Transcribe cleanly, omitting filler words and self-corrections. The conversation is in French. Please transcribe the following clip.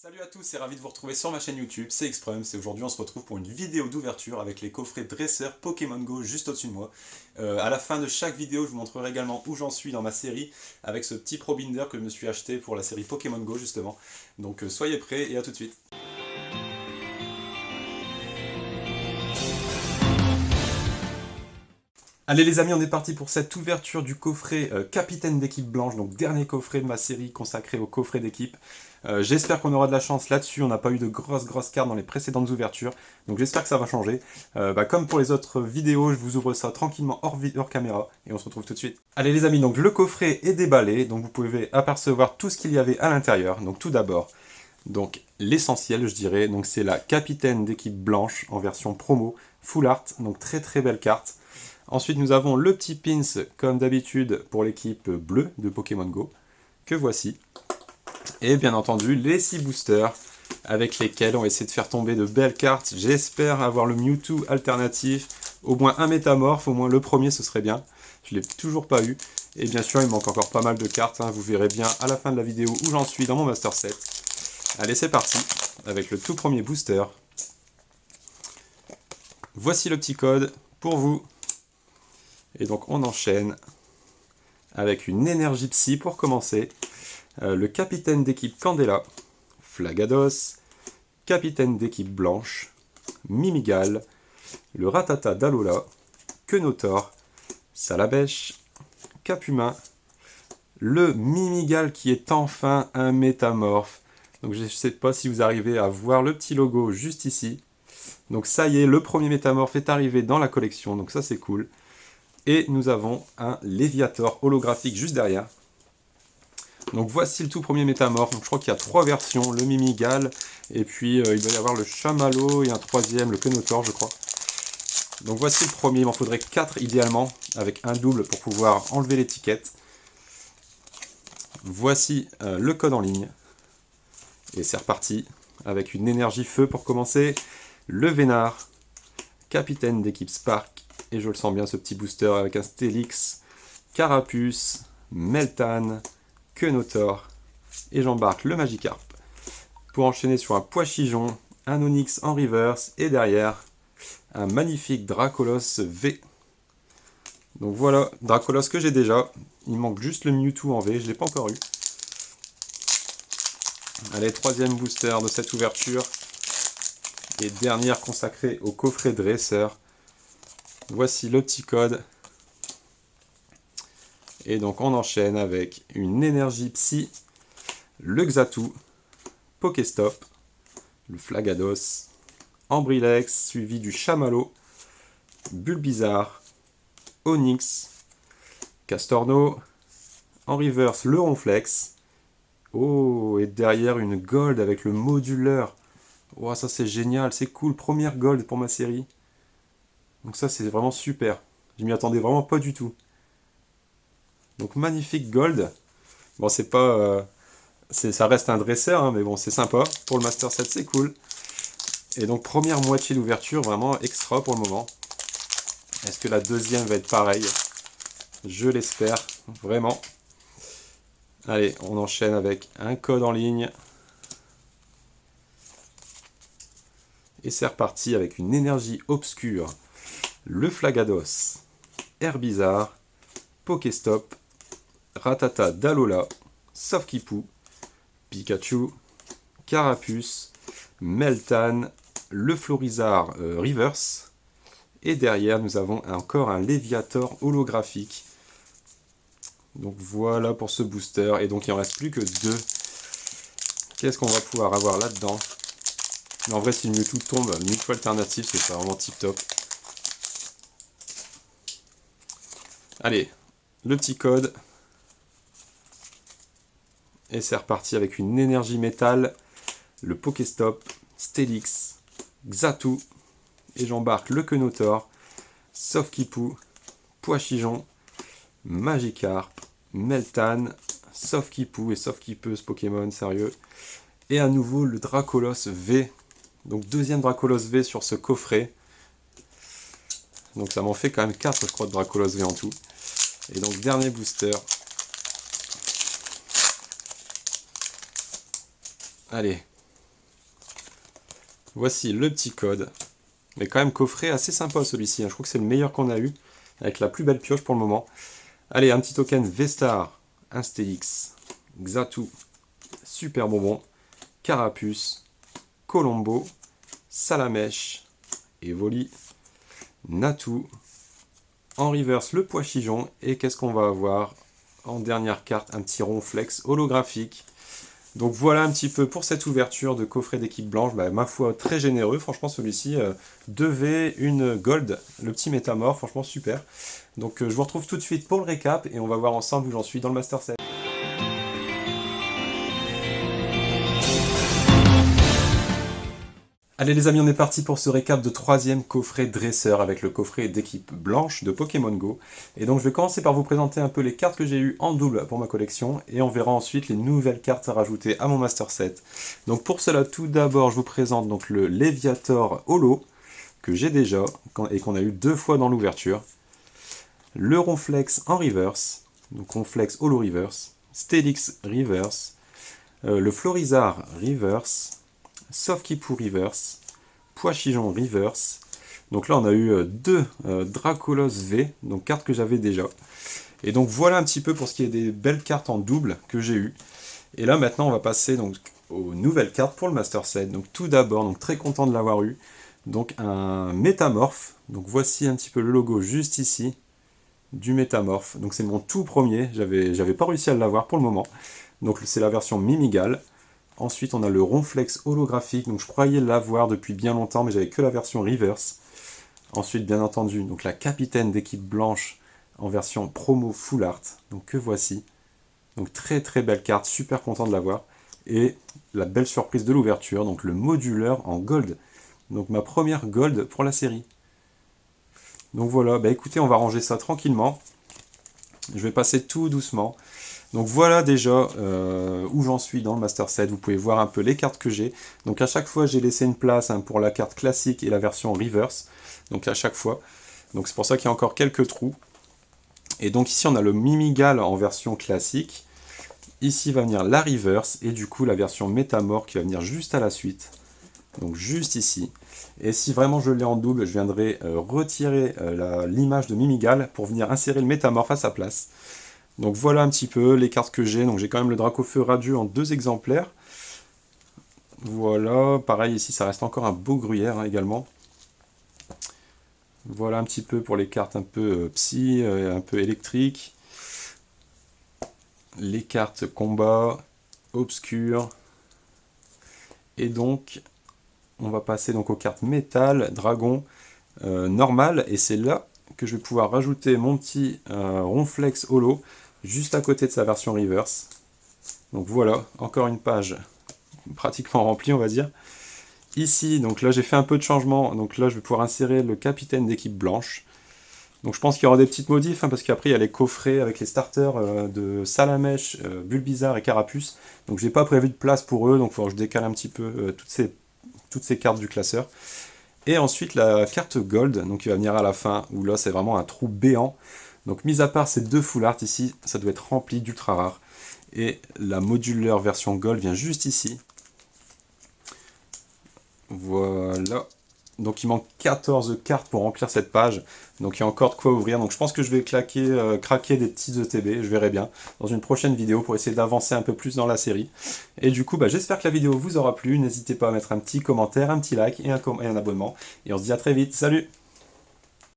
Salut à tous et ravi de vous retrouver sur ma chaîne YouTube, c'est Xprums et aujourd'hui on se retrouve pour une vidéo d'ouverture avec les coffrets dresseurs Pokémon Go juste au-dessus de moi. À la fin de chaque vidéo je vous montrerai également où j'en suis dans ma série avec ce petit Pro Binder que je me suis acheté pour la série Pokémon Go justement. Donc soyez prêts et à tout de suite. Allez les amis, on est parti pour cette ouverture du coffret Capitaine d'équipe blanche, donc dernier coffret de ma série consacré au coffret d'équipe. J'espère qu'on aura de la chance là-dessus, on n'a pas eu de grosses cartes dans les précédentes ouvertures, donc j'espère que ça va changer. Comme pour les autres vidéos, je vous ouvre ça tranquillement hors caméra, et on se retrouve tout de suite. Allez les amis, donc le coffret est déballé, donc vous pouvez apercevoir tout ce qu'il y avait à l'intérieur. Donc tout d'abord, donc l'essentiel je dirais, donc c'est la Capitaine d'équipe blanche en version promo, full art, donc très belle carte. Ensuite, nous avons le petit pins, comme d'habitude, pour l'équipe bleue de Pokémon Go, que voici. Et bien entendu, les 6 boosters, avec lesquels on va essayer de faire tomber de belles cartes. J'espère avoir le Mewtwo alternatif, au moins un métamorphe, au moins le premier, ce serait bien. Je ne l'ai toujours pas eu. Et bien sûr, il manque encore pas mal de cartes, hein. Vous verrez bien à la fin de la vidéo où j'en suis dans mon Master Set. Allez, c'est parti, avec le tout premier booster. Voici le petit code pour vous. Et donc on enchaîne avec une énergie psy pour commencer. Le capitaine d'équipe Candela, Flagados, capitaine d'équipe blanche, Mimigal, le Ratata d'Alola, Quenotor, Salabèche, Capumin, le Mimigal qui est enfin un métamorphe. Donc je ne sais pas si vous arrivez à voir le petit logo juste ici. Donc ça y est, le premier métamorphe est arrivé dans la collection, donc ça c'est cool. Et nous avons un Léviator holographique juste derrière. Donc voici le tout premier métamorphe. Donc, je crois qu'il y a 3 versions, le Mimigal, et puis il doit y avoir le Chamallow et un troisième, le Quenotor je crois. Donc voici le premier, il m'en faudrait 4 idéalement, avec un double pour pouvoir enlever l'étiquette. Voici le code en ligne. Et c'est reparti, avec une énergie feu pour commencer. Le Vénard, capitaine d'équipe Spark. Et je le sens bien ce petit booster avec un Steelix, Carapuce, Meltan, Quenotor. Et j'embarque le Magikarp. Pour enchaîner sur un Poichijon, un Onix en reverse. Et derrière, un magnifique Dracolos V. Donc voilà, Dracolos que j'ai déjà. Il manque juste le Mewtwo en V, je ne l'ai pas encore eu. Allez, troisième booster de cette ouverture. Et dernière consacrée au coffret dresseur. Voici le petit code. Et donc on enchaîne avec une énergie psy, le Xatu, Pokéstop, le Flagados, Ambrilex, suivi du Chamallow, Bulbizarre, Onix, Castorno, en reverse le Ronflex. Oh, et derrière une gold avec le moduleur. Oh, ça c'est génial, c'est cool, première gold pour ma série. Donc ça c'est vraiment super, je m'y attendais vraiment pas du tout. Donc magnifique gold. Bon c'est pas... ça reste un dresseur, hein, mais bon c'est sympa. Pour le Master Set c'est cool. Et donc première moitié d'ouverture, vraiment extra pour le moment. Est-ce que la deuxième va être pareille? Je l'espère, vraiment. Allez, on enchaîne avec un code en ligne. Et c'est reparti avec une énergie obscure. Le Flagados, Herbizarre, Pokéstop, Ratata d'Alola, Sofkipou, Pikachu, Carapuce, Meltan, le Florizarre Reverse. Et derrière, nous avons encore un Léviator holographique. Donc voilà pour ce booster. Et donc il en reste plus que 2. Qu'est-ce qu'on va pouvoir avoir là-dedans? En vrai, si le Mewtwo tombe, Mewtwo alternatif, c'est vraiment tip top. Allez, le petit code. Et c'est reparti avec une énergie métal, le Pokéstop, Steelix, Xatu. Et j'embarque le Quenotor, Sofkipou, Poichijon, Magikarp, Meltan, Sofkipou et Sofkipeuse Pokémon, sérieux. Et à nouveau le Dracolos V. Donc deuxième Dracolos V sur ce coffret. Donc ça m'en fait quand même 4 je crois de Dracolos V en tout. Et donc dernier booster. Allez, Voici le petit code. Mais quand même coffret assez sympa celui-ci, hein. Je crois que c'est le meilleur qu'on a eu, avec la plus belle pioche pour le moment. Allez, un petit token V-Star, Instélix, Xatu, Super Bonbon, Carapuce, Colombo, Salamèche, Evoli, Natu, en reverse le Poichigeon, et qu'est-ce qu'on va avoir en dernière carte? Un petit Ronflex holographique. Donc voilà un petit peu pour cette ouverture de coffret d'équipe blanche, bah, ma foi très généreux, franchement celui-ci, 2V, une gold, le petit métamorphe, franchement super. Donc je vous retrouve tout de suite pour le récap et on va voir ensemble où j'en suis dans le Master Set. Allez les amis, on est parti pour ce récap de troisième coffret dresseur avec le coffret d'équipe blanche de Pokémon Go. Et donc je vais commencer par vous présenter un peu les cartes que j'ai eues en double pour ma collection et on verra ensuite les nouvelles cartes à rajouter à mon Master Set. Donc pour cela, tout d'abord, je vous présente donc le Léviator Holo que j'ai déjà et qu'on a eu 2 fois dans l'ouverture. Le Ronflex en reverse, donc Ronflex Holo reverse, Steelix reverse, le Florizard reverse, Softkipu reverse, Poichigeon reverse. Donc là on a eu 2 Dracolos V, donc cartes que j'avais déjà. Et donc voilà un petit peu pour ce qui est des belles cartes en double que j'ai eues. Et là maintenant on va passer donc aux nouvelles cartes pour le Master Set. Donc tout d'abord, donc très content de l'avoir eu, donc un métamorphe. Donc voici un petit peu le logo juste ici du métamorphe. Donc c'est mon tout premier, j'avais pas réussi à l'avoir pour le moment. Donc c'est la version Mimigal. Ensuite, on a le Ronflex holographique, donc je croyais l'avoir depuis bien longtemps, mais j'avais que la version reverse. Ensuite, bien entendu, donc la capitaine d'équipe blanche en version promo full art, donc que voici. Donc très très belle carte, super content de l'avoir. Et la belle surprise de l'ouverture, donc le moduleur en gold. Donc ma première gold pour la série. Donc voilà, bah écoutez, on va ranger ça tranquillement. Je vais passer tout doucement. Donc voilà déjà où j'en suis dans le Master Set, vous pouvez voir un peu les cartes que j'ai. Donc à chaque fois j'ai laissé une place pour la carte classique et la version reverse, donc à chaque fois. Donc c'est pour ça qu'il y a encore quelques trous. Et donc ici on a le Mimigal en version classique. Ici va venir la reverse et du coup la version Métamorphe qui va venir juste à la suite. Donc juste ici. Et si vraiment je l'ai en double, je viendrai retirer l'image de Mimigal pour venir insérer le Métamorphe à sa place. Donc voilà un petit peu les cartes que j'ai. Donc j'ai quand même le Dracofeu radieux en 2 exemplaires. Voilà, pareil ici ça reste encore un beau gruyère également. Voilà un petit peu pour les cartes un peu psy, un peu électriques. Les cartes combat, obscur. Et donc on va passer donc aux cartes métal, dragon, normal. Et c'est là que je vais pouvoir rajouter mon petit Ronflex Holo juste à côté de sa version reverse. Donc voilà, encore une page pratiquement remplie on va dire. Ici, donc là j'ai fait un peu de changement, donc là je vais pouvoir insérer le capitaine d'équipe blanche. Donc je pense qu'il y aura des petites modifs, parce qu'après il y a les coffrets avec les starters de Salamèche, Bulbizarre et Carapuce. Donc j'ai pas prévu de place pour eux, donc il faut que je décale un petit peu toutes ces cartes du classeur. Et ensuite la carte Gold, donc qui va venir à la fin, où là c'est vraiment un trou béant. Donc mis à part ces 2 full art ici, ça doit être rempli d'ultra rares. Et la modulaire version Gold vient juste ici. Voilà. Donc il manque 14 cartes pour remplir cette page. Donc il y a encore de quoi ouvrir. Donc je pense que je vais craquer des petits ETB, je verrai bien, dans une prochaine vidéo pour essayer d'avancer un peu plus dans la série. Et du coup, j'espère que la vidéo vous aura plu. N'hésitez pas à mettre un petit commentaire, un petit like et un abonnement. Et on se dit à très vite. Salut!